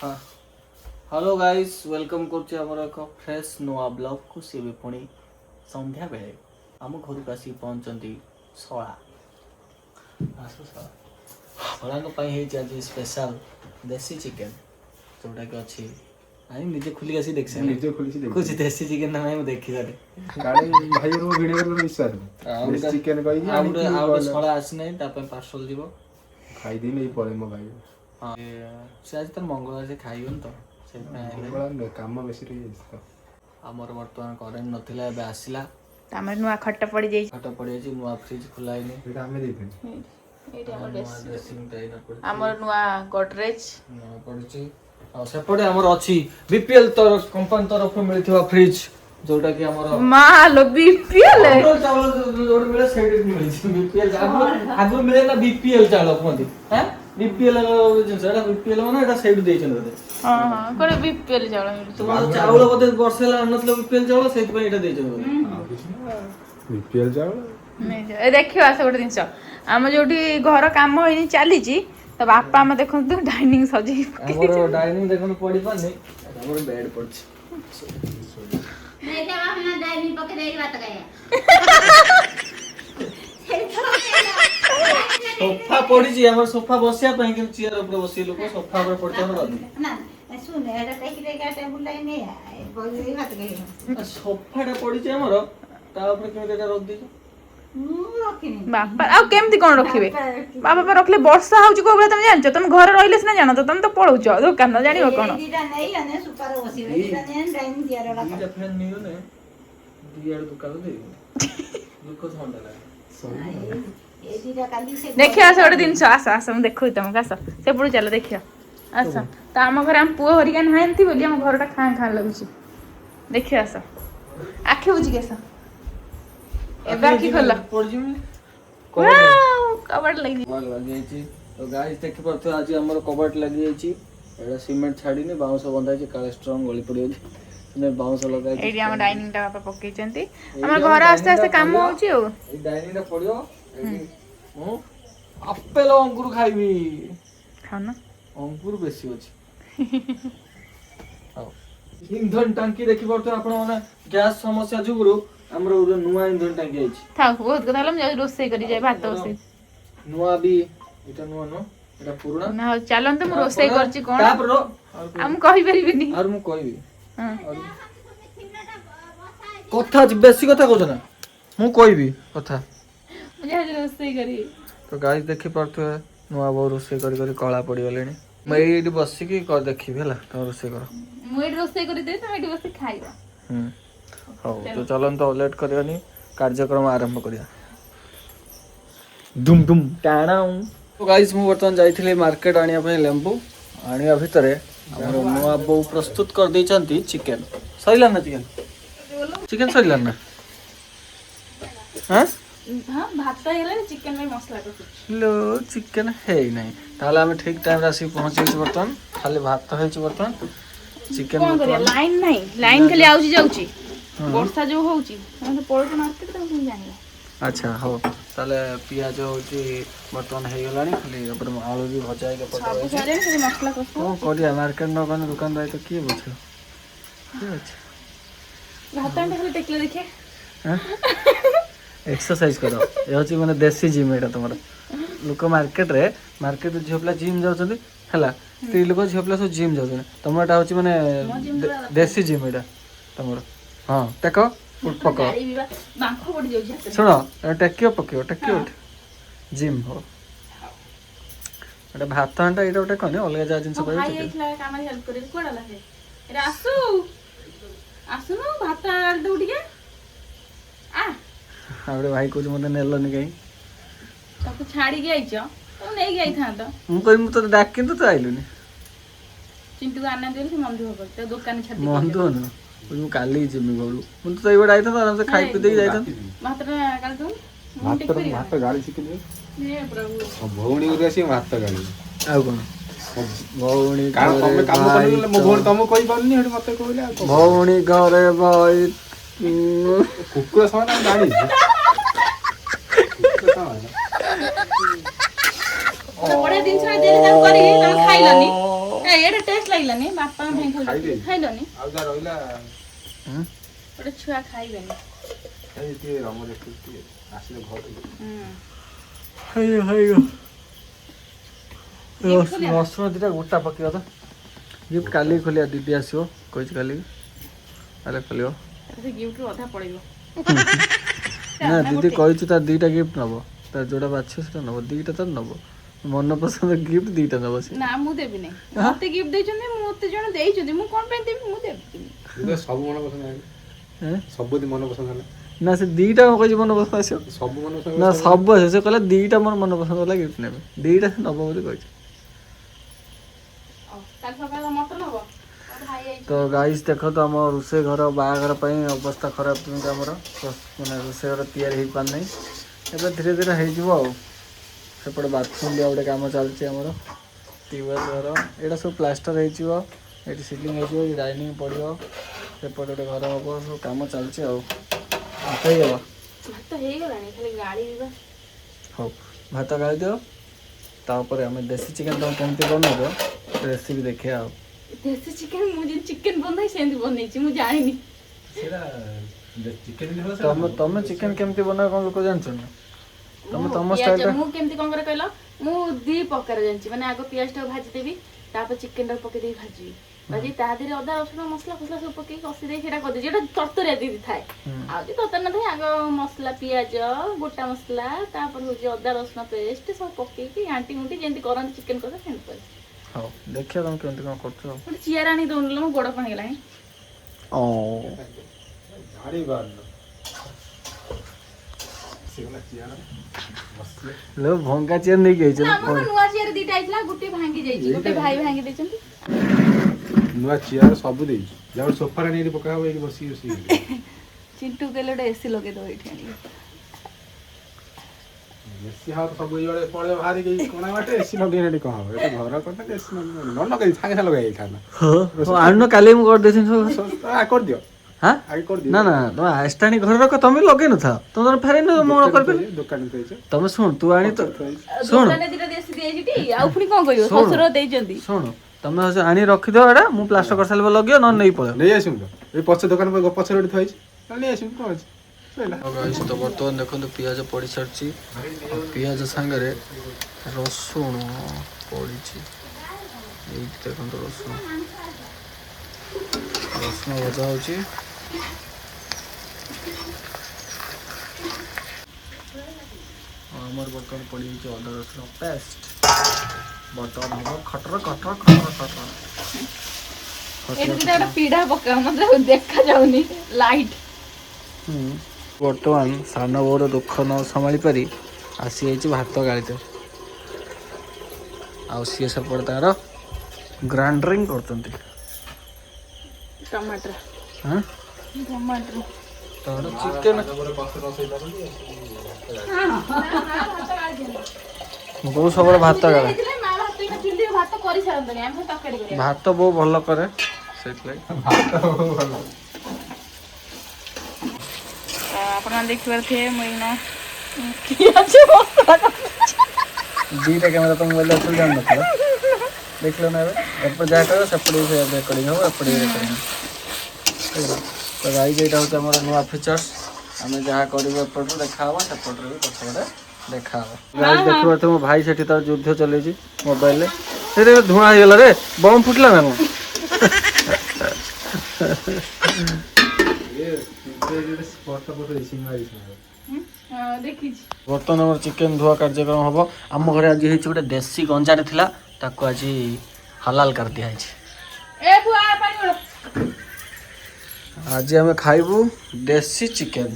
हाँ hello guys welcome करछे हमर एक फ्रेश नुआ ब्लॉग को सी भी पुणी संध्या बेले आम घर को आसी पहुंचती शला आसु शला आज स्पेशल देसी चिकेन जोटा कि अच्छी आई निजे खुली आसी देख से निजे खुली से कुछ देसी चिकेन ना मैं देखी सारे गाड़ी भाई रो वीडियो रो विश्वास देसी चिकेन कहि आउट शला आसी नै ता पे पार्सल दिबो खाई दिन एई पळे मो भाई हां से आज तो मंगलवार से खाइबन तो से मंगलवार काम बेसी रही तो हमर वर्तमान करेंट नथिला एबे आसिला हमर नुआ खट्टा पड़ी जाई खटा पड़ी अछि नुआ फ्रिज खुलाइनी एटा हमें देथे एटी हमर ड्रेसिंग टाइना पड़ी हमर नुआ गोडरेज नुआ पड़ी आ सेपटे हमर अछि बीपीएल तर कंपनी तरफ मिलिथिबा फ्रिज जोटा कि हमर मालो बीपीएल चावल जोड मिले सेट मिले बीपीएल आगु मिले ना बीपीएल चावल कोंदी हैं बीपीएल जेटा बीपीएल माने एटा सेट देछन बदे हां हां कोन बीपीएल चावल मिलु तो चावल बदे वर्षेला अनथले बीपीएल चावल सेट पे एटा देछन बदे बीपीएल चावल नै ए देखियो आसे गोटे दिनस हम जोठी घर काम होइनी चाली छी तो बापा हम देखन तू डाइनिंग सजी हमर डाइनिंग देखन पड़ी पानी हमर बेड पड़छ नहीं क्या आप ना डाइनिंग पकड़े एक बात कहे सोफा पड़ी जी हमर सोफा बसिया पई कि चेयर ऊपर बसी लोग सोफा ऊपर पड़ते हम ना सुन एटा टेकी टेकी टेबल लाई नहीं बोल एक बात कहे सोफाटा पड़ी जे हमर ता ऊपर केमे एटा रख दी रखिनी बापा आ केमती कोन रखिबे बापा पर रखले वर्षा होउची को तुम जानछो तुम घर रहिले सिना जानो तो तुम तो पळौछो दुकान न जानिबो कोन एटा नहीं अने सुपर बसी एटा नहीं डाइनिंग चेयर ये रखा फैन नहीं हो ने दियाड़ दुकान दे दुख थंडा लागे ए दीटा काली से देखियो आसे गोटे दिनस आस आस हम देखु तुमको आस से पुरु चलो देखियो आस तो आम घर हम पुओ हरिका नाहंती बोली हम घरटा खां खां लागुची देखियो आस आखि बुझी केस एबे आखि खोल पड़ जिमी वाओ कबड़ लगी कबड़ लगी छी तो गाइस देखि परतो आज हमर कबड़ लगी छी एडा सीमेंट छाडी ने बाउंस बंधा छी काले स्ट्रांग गली पड़ी छी ने बाउंस लगा छी एडी हम डाइनिंग टा पापा पक्के चंती हमर घर आस्ते आस्ते काम होउची ओ ए डाइनिंग टा पड़ियो एडी मु अप्पेल अंकुर खाइबी खाओ ना अंकुर बेसी अछि आओ इंधन टंकी देखि परतो आपण माने गैस समस्या जुगुरु हमरो नुआ इंधन टंकी आइछि था बहुत कथा हम जा रोसे करी जाय भात बसे नुआ भी एटा नुआ न एटा पुराना ना चलन तो मु रोसे करची कोन तापर हम कहि परिबिनी आर मु कहबी हां कथा बेसी कथा कहछ ना मु कहबी कथा मुझे आज रोसे करी तो गाइस देखि परतो नुआ बहु रोसे करी करी कळा पड़ी गलेनी मैं एठी बसी की कर देखिबी हला तो रोसे कर मु एडी रोसे करी दे तुम एडी बसे खाइबा हो तो चलन तो लेट करियानी कार्यक्रम आरंभ करिया डुम डुम टाणाऊ तो गाइस मु बर्तन जाइथिले मार्केट आनिया पे लेंबू आनिया भितरे हमर नुआ बहु प्रस्तुत कर दै छंती चिकन सरिला ना चिकन चिकन सरिला ना हां हां भात हेले चिकन में मसला कर लो चिकन है नहीं ताले हम ठीक टाइम रासी पहुंचे छी बर्तन खाली भात तो है छी बर्तन चिकन कोन करिया लाइन नहीं लाइन खाली आउची जाउची वर्षा जो होउची हम तो पळतो मार्केट तो हम जानिला अच्छा हो ताले पियाज होची बर्तन है गलानी खाली ऊपर में आलू भी भजा के पड़ सब सारे खाली मसला कर ओ करिया मार्केट न कने दुकान रही तो की बुझो की अच्छा भात खाली टेकले देखे हां एक्सरसाइज करो ये होची माने देसी जिम एटा तमरा लोक मार्केट झोपला जिम जाउ छथि हला स्त्री लोक झोपला सब जिम जाउ छथि तमरा होची माने देसी जिम एटा तमरा हां टेको उठ पको गाड़ी भी बांखो पड़ जाउ छै सुनो टेकियो टेकियो जिम हो एटा भात हांडा एटा ओटा कोने अलगा जा जिंस भाई कहै छै एकला काम हेल्प करे कोडा लागे एरा आसु आसुनो भात दउ ठीक आ हमरे भाई कुछ मने नेलनी कहीं ताको छाड़ी के आइछ तो नहीं गई था तो मु कहि मु तो डाक किंतु तो आइलुनी चिंटू आना देल से मंदी हो तो दुकान छाड़ी मन तो न मु काली जिमी गलु मु तो एबड आइथा आराम से खाई पी दे जाइथा भात काल तो भात गाड़ी सिकि दे हे प्रभु भौणी रे से भात गाड़ी आउ कोन भौणी काम करले मो भौणी तुम कहि पालनी हेड मते कहले भौणी घरे भाई कुकुर समान गाड़ी बड़े दिन से देले तम करी तम खाइलनी ଏଇଟା ଟେଷ୍ଟ ଲାଗିଲାନି ବାପା ଭାଇ ଖାଇଦେ। ଖାଇଲନି ଆଉ ଯାହା ରହିଲା ଗୋଟେ ଛୁଆ ଖାଇବେନି। ଖାଇ ଟିକେ ରଙ୍ଗ ଦେଖୁଛି ଟିକେ ଆସିଲେ ଘରକୁ। ରସୁଣ ଦିଟା ଗୋଟା ପକେଇବା ତ ଗିଫ୍ଟ କାଲି ଖୋଲିବା ଦିଦି ଆସିବ କହିଛି କାଲି କାଲି ଖୋଲିବ ସେ ଗିଫ୍ଟରୁ ଅଧା ପଳେଇବ। ନା ଦିଦି କହିଛୁ ତାର ଦିଟା ଗିଫ୍ଟ ନବ ତାର ଯୋଉଟା ବାଛିବ ସେଟା ନବ ଦିଟା ତାର ନବ ମନ ପସନ୍ଦ ଗିଫ୍ଟ ଦିଟା ନବ ସେ ନା ମୁଁ ଦେବିନି ମତେ ଗିଫ୍ଟ ଦେଇଛନ୍ତି ମତେ ଜଣେ ଦେଇଛନ୍ତି ମୁଁ କଣ ପାଇଁ ଦେବି ମୁଁ ଦେବିନି। ସବୁ ମନ ପସନ୍ଦ ହେଲା ସବୁଦିନ ମନ ପସନ୍ଦ ହେଲା ନା ସେ ଦିଟା କହିଛି ମନ ପସନ୍ଦ ଆସିବ ସବୁ ମନ ପସନ୍ଦ ନା ସବୁ ଆସିବ ସେ କହିଲା ଦିଟା ମୋର ମନ ପସନ୍ଦ ହେଲା ଗିଫ୍ଟ ନେବେ ଦିଟା ସେ ନବ ବୋଲି କହିଛି। କାଲି ସକାଳେ ମଟନ ହବ ଭାଇ ତ ଗାଇସ୍ ଦେଖ ତ ଆମ ରୋଷେଇ ଘର ବାହାଘର ପାଇଁ ଅବସ୍ଥା ଖରାପ ଯେମିତି ଆମର ମାନେ ରୋଷେଇ ଘର ତିଆରି ହେଇପାରୁନାହିଁ ଏବେ ଧୀରେ ଧୀରେ ହେଇଯିବ ଆଉ ସେପଟେ ବାଥରୁମ୍ ବି ଆଉ ଗୋଟେ କାମ ଚାଲିଛି ଆମର ଟ୍ୟୁବୱେଲ୍ ଘର ଏଇଟା ସବୁ ପ୍ଲାଷ୍ଟର ହେଇଯିବ ଏଠି ସିଲିଂ ହେଇଯିବ ଏଠି ଡାଇନିଂ ପଡ଼ିବ ସେପଟେ ଗୋଟେ ଘର ହେବ ସବୁ କାମ ଚାଲିଛି ଆଉ ହେଇଗଲା ଭାତ ହେଇଗଲାଣି ଖାଲି ଗାଳିବା। ହଉ ଭାତ ଗାଳି ଦିଅ ତାପରେ ଆମେ ଦେଶୀ ଚିକେନ୍ ତମେ କେମିତି ବନେଇବ ରେସିପି ଦେଖିବା ଆଉ ଦେଶୀ ଚିକେନ ମୁଁ ଯେମିତି ଚିକେନ ବନାଇ ସେମିତି ବନେଇଛି ମୁଁ ଜାଣିନି। ସେଟା ଚିକେନ ବି ହେଲା ତମେ ଚିକେନ୍ କେମିତି ବନାଅ କଣ ଲୋକ ଜାଣିଛ ନା ତମେ ତମ ପିଆଜ ଷ୍ଟାଇଲରେ ମୁଁ କେମିତି କଣ କରେ କହିଲ ମୁଁ ଦି ପ୍ରକାର ଜାଣିଛି ମାନେ ଆଗ ପିଆଜଟାକୁ ଭାଜିଦେବି ତାପରେ ଚିକେନଟାକୁ ପକେଇ ଦେଇକି ଭାଜିବି ଭାଜି ତା ଦେହରେ ଅଦା ରସୁଣ ମସଲା ଫସଲା ସବୁ ପକେଇକି କଷି ଦେଇକି ସେଇଟା କରିଦେବି ଯେଟା ତରତରିଆ ଦିଦି ଥାଏ ଆଉ ଯଦି ତରତର ନଥାଏ ଆଗ ମସଲା ପିଆଜ ଗୋଟା ମସଲା ତାପରେ ହଉଛି ଅଦା ରସୁଣ ପେଷ୍ଟ ସବୁ ପକେଇକି ଘାଣ୍ଟି ଘୁଣ୍ଟି ଯେମିତି କରନ୍ତି ଚିକେନ କଷା ସେମିତି କରେ। ହଉ ଦେଖିବା ତମେ କେମିତି କଣ କରୁଛ ଗୋଟେ ଚିଆର ଆଣି ଦଉନୁ ମୋ ଗୋଡ଼ କଣ ହେଇଗଲାଣି। ଓ ଜାଣିପାରୁନ ସେଗୁଡ଼ା ଚିଆର ବସିଲେ लो ଭଙ୍ଗା ଚେୟାର ନେଇକି ଆଇଛ ନା ଆମର ନୂଆ ଚିଆର ଦିଟା ଆଇଥିଲା ଗୋଟେ ଭାଙ୍ଗି ଯାଇଛି ଗୋଟେ ଭାଇ ଭାଙ୍ଗି ଦେଇଛନ୍ତି। ନୂଆ ଚିଆର ସବୁ ଦେଇଛୁ ଯାହା ଗୋଟେ ସୋଫାରେ ନେଇକି ପକା ହବ ଏଇଠି ବସିକି ବସିକି ଚିଣ୍ଟୁ କହିଲେ ଗୋଟେ ଏସି ଲଗେଇଦବ ଏଇଠି ଆଣିକି। ବେଶୀ ହବ ସବୁ ଏଇଭଳିଆ ପଳେଇବ ବାହାରିକି କୋଣା ବାଟେ ଏସି ଲଗେଇଲେ ଏଠି କଣ ହବ ଏଟା ଘର କଥା ଏସି ନ ଲଗେଇ ସାଙ୍ଗେ ସାଙ୍ଗେ ଲଗେଇ ଯାଇଥାନ୍ତା ହଁ ଆଣୁନ କାଲି ମୁଁ କରିଦେଇଥିଲି ସବୁ କରିଦିଅ ହଁ ଆগে କରିଦିଅ ନା ନା ତମେ ଆଇସ୍ଟାଣି ଘରେ ରଖ ତମେ ଲଗେଇ ନଥାଅ ତମେ ତମର ଫେରେଇ ନେବ ମୁଁ କରିପାରିବି ଦୋକାନରେ ଥୋଇଛ ତମେ ଶୁଣ ତୁ ଆଣି ତ ଶୁଣ ଦୋକାନରେ ଦିଟା ଏସି ଦିଆଯାଇଛି ଆଉ ପୁଣି କଣ କରିବ ଶୁଣ। ଶ୍ୱଶୁର ଦେଇଛନ୍ତି। ଶୁଣ ତମେ ହଉଛି ଆଣି ରଖିଦିଅ ଏଇଟା ମୁଁ ପ୍ଲାଷ୍ଟର କରିସାରିଲା ପରେ ଲଗେଇବ ନହେଲେ ନେଇ ପଳେଇବ ନେଇ ଆସିବୁ ତ ଏଇ ପଛ ଦୋକାନ ପଛରେ ଗୋଟେ ଥୋଇଛି ନେଇ ଆସିବୁ କଣ ଅଛି ସଇଲା ତ ବର୍ତ୍ତମାନ ଦେଖନ୍ତୁ ପିଆଜ ପଡ଼ି ସାରିଛି ପିଆଜ ସାଙ୍ଗରେ ରସୁଣ ପଡ଼ିଛି ଏଇଠି ଦେଖନ୍ତୁ ରସୁଣ ଭଜା ହେଉଛି ଆମର ବର୍ତ୍ତମାନ ପଡ଼ିଯାଇଛି ଅଦା ରସୁଣ ପେଷ୍ଟ ବର୍ତ୍ତମାନ ହେବ ଖଟର ଖଟର ଖଟର ଖଟର ଏଠି ଦିଟା ଗୋଟେ ପିଢା ପକା ମତେ ଦେଖା ଯାଉନି ଲାଇଟ୍। ବର୍ତ୍ତମାନ ସାନ ବୋଉର ଦୁଃଖ ନ ସମ୍ଭାଳି ପାରି ଆସିଯାଇଛି ଭାତ ଗାଳିତେ ଆଉ ସିଏ ସେପଟେ ତାର ଗ୍ରାଇଣ୍ଡରିଂ କରୁଛନ୍ତି ଟମାଟର ହଁ ଟମାଟର ତାର ଚିକେନ ବୋଉ ସବୁବେଳେ ଭାତ ଗାଳେ ଭାତ ବୋଉ ଭଲ କରେ ସେଇଥିଲାଗି ଆପଣ ଦେଖିପାରୁଥିବେ ମୁଁ ଏଇନା ଦୁଇଟା କ୍ୟାମେରା ତ ମୋବାଇଲ ଅଛି ଜାଣିନଥିଲ ଦେଖିଲ ନା ଏବେ ଏପଟେ ଯାହା କହିବ ସେପଟେ ବି ରେକର୍ଡିଂ ହେବ ଏପଟେ ବି ରେକର୍ଡିଂ ହେବ ତ ଗାଇଜ୍ ଏଇଟା ହେଉଛି ଆମର ନୂଆ ଫିଚର୍ସ ଆମେ ଯାହା କରିବୁ ଏପଟରୁ ଦେଖାହେବ ସେପଟରେ ବି ପଛପଟେ ଦେଖାହେବ ଗାଇଜ୍ ଦେଖିପାରୁଥିବ ମୋ ଭାଇ ସେଠି ତାର ଯୁଦ୍ଧ ଚଲେଇଛି ମୋବାଇଲରେ ସେଇଟା ଧୂଆଁ ହେଇଗଲା ରେ ବମ୍ ଫୁଟିଲା ନା କଣ ବର୍ତ୍ତମାନ ଆମର ଚିକେନ ଧୁଆ କାର୍ଯ୍ୟକ୍ରମ ହେବ ଆମ ଘରେ ଆଜି ହେଇଛି ଗୋଟେ ଦେଶୀ ଗଞ୍ଜାଟେ ଥିଲା ତାକୁ ଆଜି ହଲାଲ କରିଦିଆହେଇଛି ଆଜି ଆମେ ଖାଇବୁ ଦେଶୀ ଚିକେନ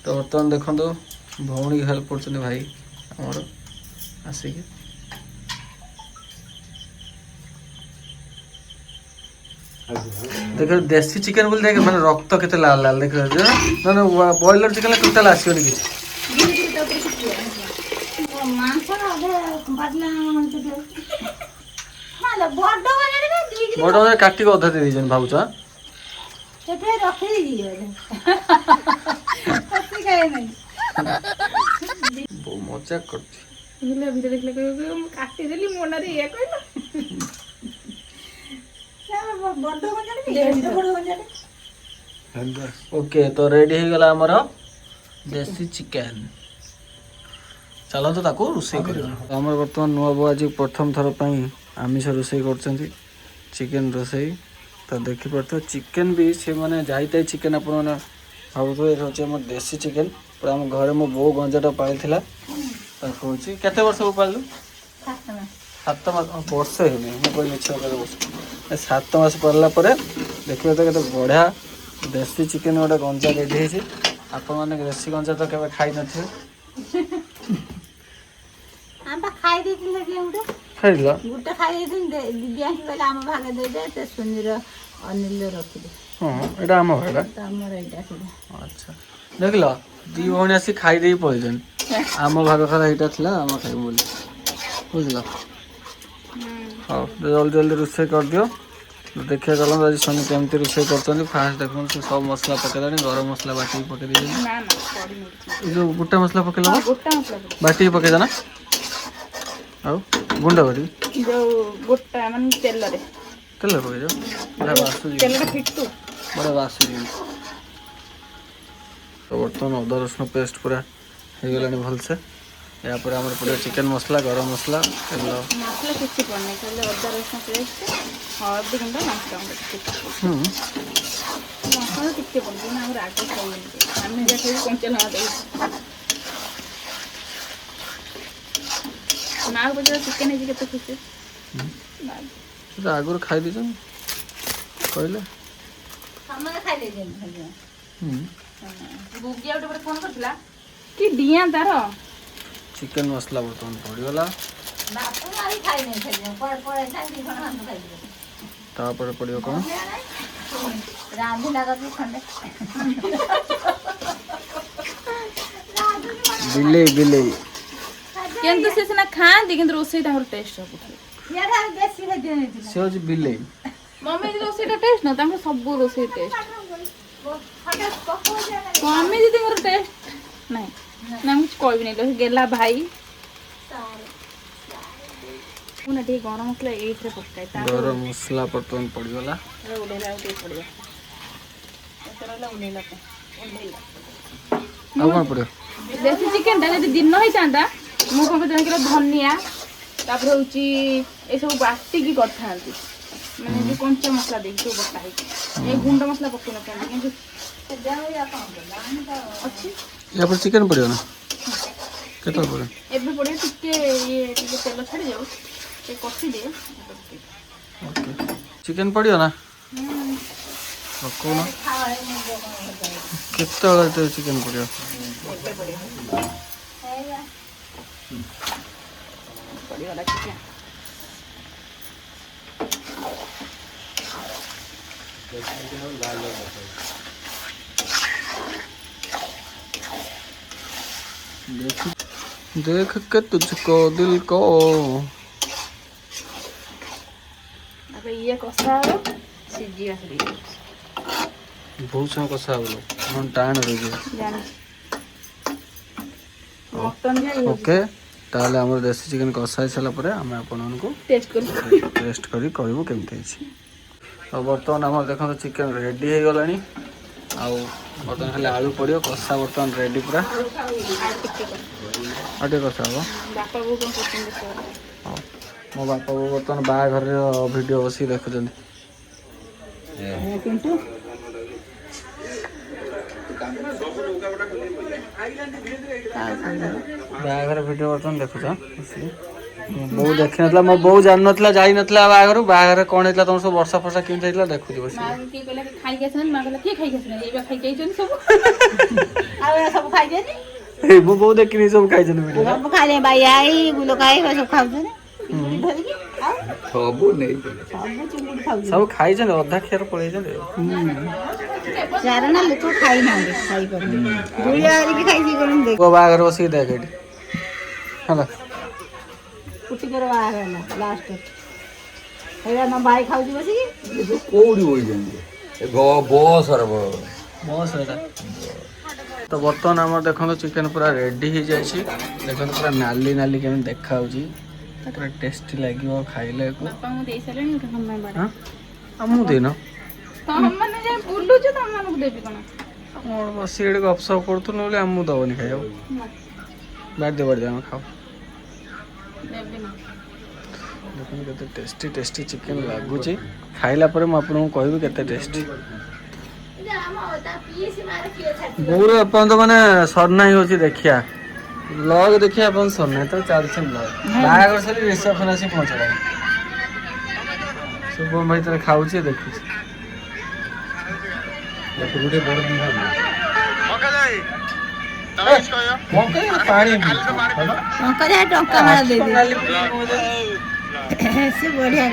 ତ ବର୍ତ୍ତମାନ ଦେଖନ୍ତୁ ଭଉଣୀ ହେଲ୍ପ କରୁଛନ୍ତି ଭାଇ ଆମର ଆସିକି ଦେଖ ଦେଶୀ ଚିକେନ ବୋଲି ଦେଖ ମାନେ ରକ୍ତ କେତେ ଲାଲ ଲାଲ ଦେଖ ମାନେ ବ୍ରଏଲର ଚିକେନ ଟୋଟାଲ ଆସିବନି କିଛି ବଡ଼ କାଟିକି ଅଧା ଦେଇ ଦେଇଛନ୍ତି ଭାବୁଛ ସେଠି ରଖିଦେଇଛି ଖାଇବା ନାହିଁ ବହୁ ମଜାକ କରୁଛି। ଭିତରେ ଦେଖିଲେ କହିବ ମୁଁ କାଟିଦେଲି ମନରେ ଇଏ କହିଲ। ବଡ ଗଞ୍ଜାଟେ ଓକେ ତ ରେଡି ହେଇଗଲା ଆମର ଦେଶୀ ଚିକେନ। ଚାଲନ୍ତୁ ତାକୁ ରୋଷେଇ କରିବା। ଆମର ବର୍ତ୍ତମାନ ନୂଆ ବୋଉ ଆଜି ପ୍ରଥମ ଥର ପାଇଁ ଆମିଷ ରୋଷେଇ କରୁଛନ୍ତି, ଚିକେନ ରୋଷେଇ। ତ ଦେଖିପାରୁଥିବେ ଚିକେନ ବି ସେମାନେ ଯାଇତାଇ ଚିକେନ ଆପଣମାନେ ଭାବୁଥିବେ ଏଠି ହେଉଛି ଆମର ଦେଶୀ ଚିକେନ। ପୁରା ଆମ ଘରେ ମୋ ବୋଉ ଗଞ୍ଜାଟା ପାଳିଥିଲା। ତାକୁ ହେଉଛି କେତେ ବର୍ଷ ପାଳିଲୁ? 7 ମାସ ବର୍ଷେ ହେଇନି, ମୁଁ କହିଲି ମିଛ କଥା ବର୍ଷ। 7 ମାସ ପାଳିଲା ପରେ ଦେଖିବେ ତ କେତେ ବଢ଼ିଆ ଦେଶୀ ଚିକେନ ଗୋଟେ ଗଞ୍ଜା ରେଡ଼ି ହେଇଛି। ଆପଣମାନେ ଦେଶୀ ଗଞ୍ଜା ତ କେବେ ଖାଇନଥିବେ। ଆମେ ଖାଇ ଦେଇଥିଲୁ ଗୋଟେ ଖାଇଲ? ଗୋଟେ ଖାଇ ଦେଇଥିଲୁ। ଦିଦି ଆସି କହିଲେ ଆମ ଭାଗ ଦେଇଦେ, ସେ ସୁନିର ଅନିଲ ରଖିଦେ। ହଁ ଏଇଟା ଆମ ଭାଇଟା। ଆମର ଏଇଟା ଥିଲା। ଆଚ୍ଛା ଦେଖିଲ 2 ଭଉଣୀ ଆସି ଖାଇଦେଇ ପଳେଇଛନ୍ତି। ଆମ ଭାଗ ଖାଲି ଏଇଟା ଥିଲା, ଆମ ଖାଇବୁ ବୋଲି ବୁଝିଲ। ହଉ ଜଲ୍ଦି ଜଲ୍ଦି ରୋଷେଇ କରିଦିଅ। ଦେଖିବା ଚାଲନ୍ତୁ ଆଜି ଶନି କେମିତି ରୋଷେଇ କରୁଛନ୍ତି। ଫାଷ୍ଟ ଦେଖନ୍ତୁ ସେ ସବୁ ମସଲା ପକେଇଲାଣି, ଗରମ ମସଲା ବାଟିକି ପକେଇ ଦେଇଛନ୍ତି। ଏ ଯେଉଁ ଗୋଟା ମସଲା ପକେଇଲ ଗୋଟା ମସଲା ବାଟିକି ପକେଇଛ ନା? ଆଉ ଗୁଣ୍ଡ କରି ଯୋଉ ଗୋଟା ମାନେ ତେଲରେ ତେଲ ପକେଇଛ? ବଢ଼ିଆ ବାସୁଛି, ତେଲଟା ଫିଟୁ। ବଢ଼ିଆ ବାସୁଛି। ତ ବର୍ତ୍ତମାନ ଅଦା ରସୁଣ ପେଷ୍ଟ ପୁରା ହେଇଗଲାଣି ଭଲସେ। ଏହାପରେ ଆମର ପଡ଼ିବ ଚିକେନ ମସଲା, ଗରମ ମସଲା, ତେଲ। ମସଲା କିଛି ପଡ଼ୁନି, ଖାଲି ଅଦା ରସୁଣ ପେଷ୍ଟ, ହଳଦୀ ଗୁଣ୍ଡ, ଲଙ୍କା ଗୁଣ୍ଡ ଟିକେ ମସଲା ଟିକେ ପଡ଼ୁଛି ନା ଆମର ରାଗ ଖାଇବେନି। ଆମେ ଯାହା ଖାଇବୁ କଞ୍ଚା ଲଙ୍କା ଦେବୁ। ମା ପଚାର ଚିକେନ ହେଇଛି କେତେ ଖୁସି। ସେ ଆଗରୁ ଖାଇ ଦେଇଛନ୍ତି କହିଲେ। ସମସ୍ତେ ଖାଇ ଦେଇଛନ୍ତି। ଗୁଗି ଆଉ ଗୋଟେ ଫୋନ କରିଥିଲା କି ଡିଆଁ ତାର। ଚିକେନ ମସଲା ବର୍ତ୍ତମାନ ପଡ଼ିଗଲା। ବାପୁ ମାରି ଖାଇ ନେଇଥିଲି ପଳେଇଥାନ୍ତି ଖାଇଦେବେ। ତାପରେ ପଡ଼ିବ କ'ଣ? ରାନ୍ଧିଲା କତି ଖଣ୍ଡେ ବିଲେଇ ବିଲେଇ କିନ୍ତୁ ସେ ସିନା ଖାଆନ୍ତି କିନ୍ତୁ ରୋଷେଇ ତାଙ୍କର ଟେଷ୍ଟ ସବୁଠାରୁ। ବେଶୀ ଖାଦ୍ୟ ନେଇଥିଲା। ସେ ହେଉଛି ବିଲେଇ। ମମି ରୋଷେଇଟା ଟେଷ୍ଟ ନା ତାଙ୍କର ସବୁ ରୋଷେଇ ଟେଷ୍ଟ। ମମି ଦିଦିଙ୍କର ଟେଷ୍ଟ ନାହିଁ ନା ମୁଁ କିଛି କହିବିନି। ଗେଲା ଭାଇ ମୁଁ ନା ଟିକେ ଗରମ ମସଲା ଏଇଥିରେ ପକାଏ। ଗରମ ମସଲା ବର୍ତ୍ତମାନ ପଡ଼ିଗଲା। ଓହ୍ଲେଇଲା ଆଉ ଟିକେ ପଡ଼ିବ। ଓହ୍ଲେଇଲା ଆଉ କ'ଣ ପଡ଼ିବ? ଦେଶୀ ଚିକେନଟା ଯଦି ଦିନ ହେଇଥାନ୍ତା ମୁଁ କ'ଣ କରିଥାନ୍ତି ଧନିଆ ତାପରେ ହେଉଛି ଏସବୁ ବାଟିକି କରିଥାନ୍ତି। ମାନେ ଯେଉଁ କଞ୍ଚା ମସଲା ଦେଇକି ସବୁ ବଟା ହେଇକି ଏଇ ଗୁଣ୍ଡ ମସଲା ପକେଇ ନଥାନ୍ତି। କିନ୍ତୁ ଅଛି ଏହାପରେ ଚିକେନ ପଡ଼ିବ ନା? କେତେବେଳେ ପଡ଼ିବ? ଏବେ ପଡ଼ିବ ଟିକେ ଇଏ ଟିକେ ତେଲ ଛାଡ଼ିଯାଉ ଟିକେ କଷିଦିଏ। ଓକେ ଚିକେନ ପଡ଼ିବ ନା? ପକାଉନ। କେତେବେଳେ ଚିକେନ ପଡ଼ିବ? ପଡ଼ିଗଲା ଚିକେନ। देख के तुझको दिल को। ଏବେ ଇଏ କଷା ହବ ସିଝିବା ବହୁତ ସମୟ କଷା ହବ, ଟାଣ ରହିଯିବ। ଓକେ ତାହେଲେ ଆମର ଦେଶୀ ଚିକେନ କଷା ହେଇସାରିଲା ପରେ ଆମେ ଆପଣମାନଙ୍କୁ ଟେଷ୍ଟ କରି କହିବୁ କେମିତି ହେଇଛି। ଆଉ ବର୍ତ୍ତମାନ ଆମର ଦେଖନ୍ତୁ ଚିକେନ ରେଡ଼ି ହେଇଗଲାଣି। ଆଉ ବର୍ତ୍ତମାନ ଖାଲି ଆଳୁ ପଡ଼ିବ। କଷା ବର୍ତ୍ତମାନ ରେଡ଼ି ପୁରା। ଆଉ ଟିକେ କଷା ହବ। ହଉ ମୋ ବାପା ବୋଉ ବର୍ତ୍ତମାନ ବାହାଘରର ଭିଡ଼ିଓ ବସିକି ଦେଖୁଛନ୍ତି। ବାହାଘର ଭିଡ଼ିଓ ବର୍ତ୍ତମାନ ଦେଖୁଛ? ବୋଉ ଦେଖିନଥିଲା, ମୋ ବୋଉ ଜାଣିନଥିଲା, ଯାଇନଥିଲା ବାହାଘର। ବାହାଘର କ'ଣ ହେଇଥିଲା ତମର ସବୁ ବର୍ଷା ଫର୍ଷା କେମିତି ହେଇଥିଲା ଦେଖୁଛି ବସିକି। ମୋ ବୋଉ ଦେଖିନି ସବୁ ଖାଇଛନ୍ତି ଭିଡ଼ିଓ। ସବୁ ଖାଇଛନ୍ତି, ଅଧା କ୍ଷୀର ପଳେଇଛନ୍ତି। ବାହାଘର ବସିକି ଦେଖ ଏଠି ହେଲା। ଭାଇ ଖାଉଛି ବସିକି କୋଉଠି ବଇଛନ୍ତି? ବସରେ ବସ୍ ଏଇଟା ତ ବର୍ତ୍ତମାନ ଆମର ଦେଖନ୍ତୁ ଚିକେନ ପୁରା ରେଡି ହେଇଯାଇଛି। ଦେଖନ୍ତୁ ପୁରା ନାଲି ନାଲି କେମିତି ଦେଖାଯାଉଛି, ପୁରା ଟେଷ୍ଟି ଲାଗିବ ଖାଇଲେକୁ। ବାପାଙ୍କୁ ଦେଇ ସାରିଲେଣି ଗୋଟେ ସମ୍ମାନ ବାଡା। ଆମକୁ ଦେଇନ ତମମାନେ ଯାଇ ବୁଲୁଛ ତମମାନଙ୍କୁ ଦେବି କଣ? ମୋର ବସିକି ଏଠି ଗପସପ କରୁଥିଲୁ ବୋଲି ଆମକୁ ଦବନି ଖାଇବାକୁ। ବାଡ଼ି ଆମେ ଖାଉ। ଦେବି ନା। ଦେଖନ୍ତୁ କେତେ ଟେଷ୍ଟି ଟେଷ୍ଟି ଚିକେନ ଲାଗୁଛି। ଖାଇଲା ପରେ ମୁଁ ଆପଣଙ୍କୁ କହିବି କେତେ ଟେଷ୍ଟି। ବୋଉର ଏପର୍ଯ୍ୟନ୍ତ ମାନେ ସରିନାହିଁ ହେଉଛି ଦେଖିଆ ବ୍ଲଗ ଦେଖିବା ଏପର୍ଯ୍ୟନ୍ତ ସରିନାହିଁ ତ ଚାଲିଛି ବ୍ଲଗ। ବାହାଘର ସରି ରିସେପସନ ଆସି ପହଞ୍ଚିଲାଣି। ଶୁଭମ ଭାଇ ତାର ଖାଉଛି ଦେଖୁଛି। ପାଣି ଟଙ୍କା ମାରା ଦେବି ସେ ବଢିଆ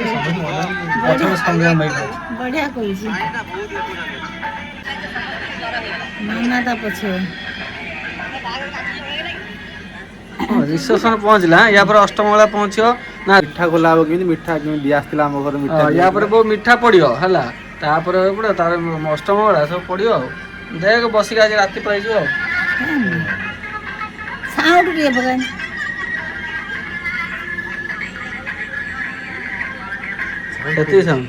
ବଢିଆ କରୁଛି ମାମା ତା ପଛରେ ରିସେପସନ ପହଞ୍ଚିଲା। ୟା ପରେ ଅଷ୍ଟମଙ୍ଗଳା ପହଞ୍ଚିବ ନା। ମିଠା ଖୋଲା ହବ କେମିତି? ମିଠା କେମିତି ଦିଆ ଆସିଥିଲା ଆମ ଘରେ ମିଠା ୟା ପରେ ବହୁ ମିଠା ପଡ଼ିବ ହେଲା। ତାପରେ ପଡ଼ିବ ତାର ଅଷ୍ଟମଙ୍ଗଳା ସବୁ ପଡ଼ିବ ଆଉ। ଦେଖ ବସିକି ଆଜି ରାତି ପାଇଯିବ ଆଉ। ସାଉଣ୍ଡ ଟିକେ ପକାଏ ସେତିକି ସାଉଣ୍ଡ।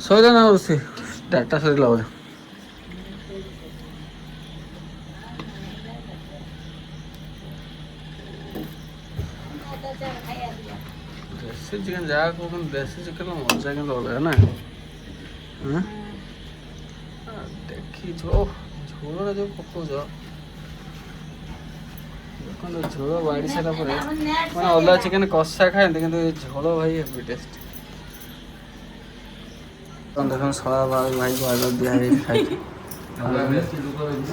ସଇଲା ନା ରୋଷେଇ? ଡାଟା ସରିଲା ବୋଧେ। ଦେଶୀ ଚିକେନ ଯାହା କହୁଛନ୍ତି ଦେଶୀ ଚିକେନ ମଜା କିନ୍ତୁ ଅଲଗା ନା। ଦେଖିଛ ଝୋଳରେ ଯୋଉ ପକଉଛ ଦେଖନ୍ତୁ ଝୋଳ ବାଡ଼ି ସାରିଲା ପରେ ମାନେ ଅଲଗା ଚିକେନ କଷା ଖାଆନ୍ତି କିନ୍ତୁ ଏ ଝୋଳ ଭାଇ ହେଭି ଟେଷ୍ଟ। ଦେଖନ୍ତୁ ଶଳା ଭାଇକୁ ଆଗ ଦିଆ ହେଇଛି ଖାଇଛି।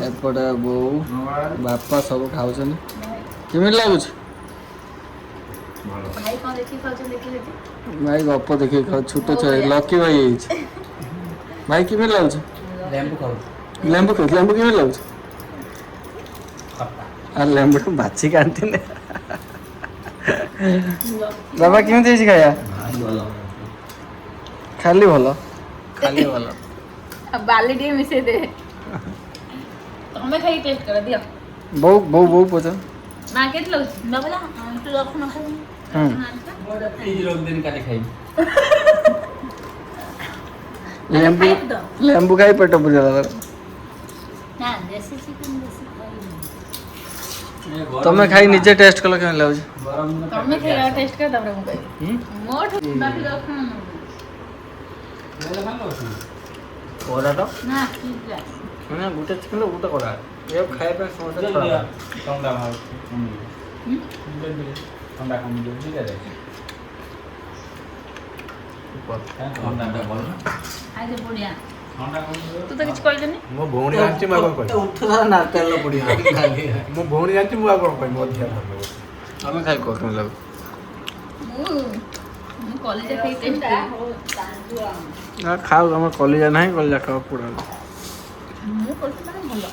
ଏପଟେ ବୋଉ ବାପା ସବୁ ଖାଉଛନ୍ତି। କେମିତି ଲାଗୁଛି? ଭାଇ କଣ ଦେଖିକି ଖାଉଛନ୍ତି ଦେଖିଲେ? ଭାଇ ଗପ ଦେଖିକି ଖାଉ ଛୋଟ ଛୁଆ ଲକି ଭାଇ ହେଇଛି। ଭାଇ କେମିତି ଲାଗୁଛି? ଲେମ୍ବୁ ଖାଉଛି। ଲେମ୍ବୁ କେମିତି ଲାଗୁଛି? ଆଉ ଲେମ୍ବୁ ବାଛିକି ଆଣିଥିଲେ। ବାବା କେମିତି ହେଇଛି ଖାଇବା? ଖାଲି ଭଲ ଖାଲି ଭଲ। ବାଲି ଟିକେ ମିଶେଇ ଦେ। ତମେ ଖାଇ ଟେଷ୍ଟ କର ଦିଅ। ବୋଉ ବୋଉ ବୋଉ ପଚାର। ମା କେତେ ଲାଗୁଛି? ବାବୁଲା ତୁ ରଖୁନ ଲେମ୍ବୁ ଲେମ୍ବୁ ଖାଇ ପେଟ ପୁରିଗଲା। ନା ଦେଶୀ ଚିକେନ ବେଶୀ ଖାଇନି। ତମେ ଖାଇ ନିଜେ ଟେଷ୍ଟ କଲ କେମିତି ଲାଗୁଛି? ତମେ ଖାଇ ଟେଷ୍ଟ କର ତାପରେ ମୁଁ କହିବି। ମୋଠୁ ବାକି ରଖୁନ। କୋରାଟ ନା ମାନେ ଗୋଟେ ଚିକେନ ଗୋଟେ କୋରା ଏ ଖାଇବା ପାଇଁ ସମସ୍ତେ ଆଇଲେ ବଢିଆ। ତୁ ତ କିଛି କହିଲୁନି। ମୋ ଭଉଣୀ ଜାଣିଛି ମୁଁ ଆଉ କଣ କହିବି? ମୋ ଭଉଣୀ ଜାଣିଛି ମୁଁ ଆଉ କଣ କହିବି? ଅଧିକା ଭଲ ଲାଗୁଛି। ତମେ ଖାଇ କହ କେମିତି ଲାଗୁଛି? ମୁଁ କଲେଜ ଖାଇ ଟେଷ୍ଟ କଲି। ଖାଉ ଆମର କଲିଜା ନାହିଁ କଲିଜା ଖାଅ ପୁରା। ମୁଁ କରୁଛି ମାନେ ଭଲ।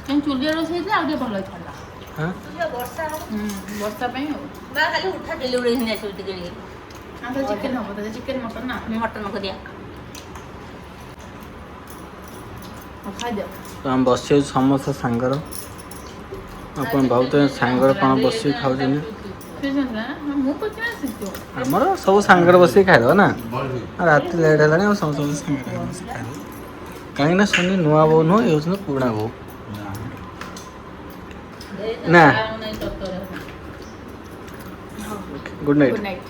କିନ୍ତୁ ଚୁଲିଆ ରୋଷେଇ ହେଇଥିଲା ଆଉ ଟିକେ ଭଲ ହେଇଥାନ୍ତା। ବର୍ଷା ହବ ବର୍ଷା ପାଇଁ ଆଉ। ବା ଖାଲି ଉଠା ଡେଲିଭରି ହେଇ ଆସିବ ଟିକେ ଟିକେ ଆମର ଚିକେନ ହବ ତ ଚିକେନ ମଟନ ନା ମଟନ କରିବା ଖାଇଦିଅ। ତ ଆମେ ବସିଛୁ ସମସ୍ତେ ସାଙ୍ଗର। ଆପଣ ଭାବୁଥିବେ ସାଙ୍ଗର କ'ଣ ବସିକି ଖାଉଛନ୍ତି? ମୁଁ କରୁଛି ନା ଶିଖୁ। ଆମର ସବୁ ସାଙ୍ଗରେ ବସିକି ଖାଇଦେବା ନା। ରାତି ଲେଟ୍ ହେଲାଣି ଆଉ ସମସ୍ତେ ସାଙ୍ଗରେ ବସିକି ଖାଇଦେବା। କାହିଁକିନା ଶୁଣି ନୂଆ ବୋଉ ନୁହଁ ଏ ହେଉଛନ୍ତି ପୁରୁଣା ବୋଉ ନା। Good night. Good night.